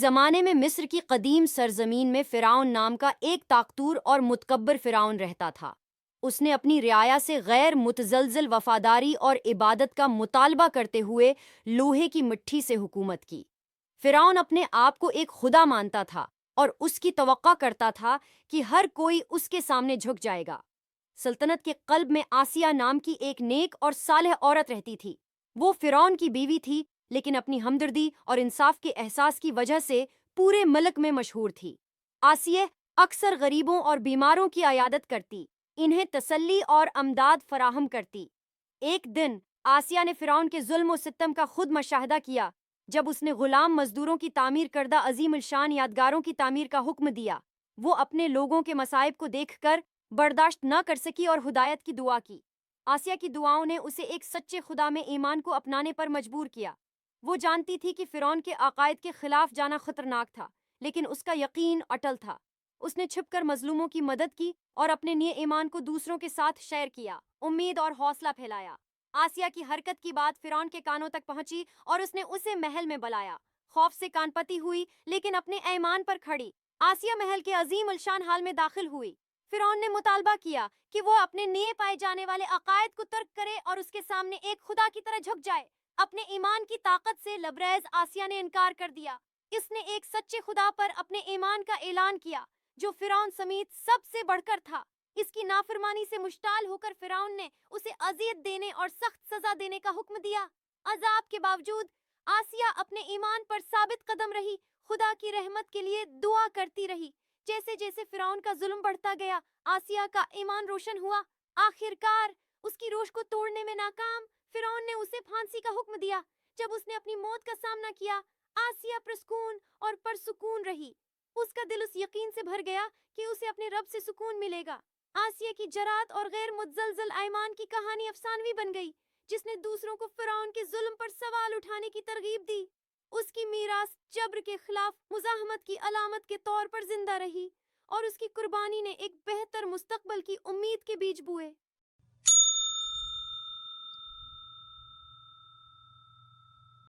زمانے میں مصر کی قدیم سرزمین میں فرعون نام کا ایک طاقتور اور متکبر فرعون رہتا تھا۔ اس نے اپنی رعایا سے غیر متزلزل وفاداری اور عبادت کا مطالبہ کرتے ہوئے لوہے کی مٹھی سے حکومت کی۔ فرعون اپنے آپ کو ایک خدا مانتا تھا اور اس کی توقع کرتا تھا کہ ہر کوئی اس کے سامنے جھک جائے گا۔ سلطنت کے قلب میں آسیہ نام کی ایک نیک اور صالح عورت رہتی تھی۔ وہ فرعون کی بیوی تھی، لیکن اپنی ہمدردی اور انصاف کے احساس کی وجہ سے پورے ملک میں مشہور تھی۔ آسیہ اکثر غریبوں اور بیماروں کی عیادت کرتی، انہیں تسلی اور امداد فراہم کرتی۔ ایک دن آسیہ نے فرعون کے ظلم و ستم کا خود مشاہدہ کیا جب اس نے غلام مزدوروں کی تعمیر کردہ عظیم الشان یادگاروں کی تعمیر کا حکم دیا۔ وہ اپنے لوگوں کے مصائب کو دیکھ کر برداشت نہ کر سکی اور ہدایت کی دعا کی۔ آسیہ کی دعاؤں نے اسے ایک سچے خدا میں ایمان کو اپنانے پر مجبور کیا۔ وہ جانتی تھی کہ فرعون کے عقائد کے خلاف جانا خطرناک تھا، لیکن اس کا یقین اٹل تھا۔ اس نے چھپ کر مظلوموں کی مدد کی اور اپنے نیے ایمان کو دوسروں کے ساتھ شیئر کیا، امید اور حوصلہ پھیلایا۔ آسیہ کی حرکت کی بات فرعون کے کانوں تک پہنچی اور اس نے اسے محل میں بلایا۔ خوف سے کان پتی ہوئی لیکن اپنے ایمان پر کھڑی، آسیہ محل کے عظیم الشان حال میں داخل ہوئی۔ فرعون نے مطالبہ کیا کہ وہ اپنے نیے پائے جانے والے عقائد کو ترک کرے اور اس کے سامنے ایک خدا کی طرح جھک جائے۔ اپنے ایمان کی طاقت سے لبریز آسیہ نے انکار کر دیا۔ اس نے ایک سچے خدا پر اپنے ایمان کا اعلان کیا جو فرعون سمیت سب سے بڑھ کر تھا۔ اس کی نافرمانی سے مشتعل ہو کر فرعون نے اسے اذیت دینے اور سخت سزا دینے کا حکم دیا۔ عذاب کے باوجود آسیہ اپنے ایمان پر ثابت قدم رہی، خدا کی رحمت کے لیے دعا کرتی رہی۔ جیسے جیسے فرعون کا ظلم بڑھتا گیا، آسیہ کا ایمان روشن ہوا۔ آخر کار اس کی روش کو توڑنے میں ناکام، فرعون نے اسے پھانسی کا حکم دیا۔ جب اس نے اپنی موت کا سامنا کیا، آسیہ پرسکون اور پرسکون رہی۔ اس کا دل اس یقین سے بھر گیا کہ اسے اپنے رب سے سکون ملے گا۔ آسیہ کی جرات اور غیر متزلزل ایمان کی کہانی افسانوی بن گئی، جس نے دوسروں کو فرعون کے ظلم پر سوال اٹھانے کی ترغیب دی۔ اس کی میراث جبر کے خلاف مزاحمت کی علامت کے طور پر زندہ رہی، اور اس کی قربانی نے ایک بہتر مستقبل کی امید کے بیج بوئے۔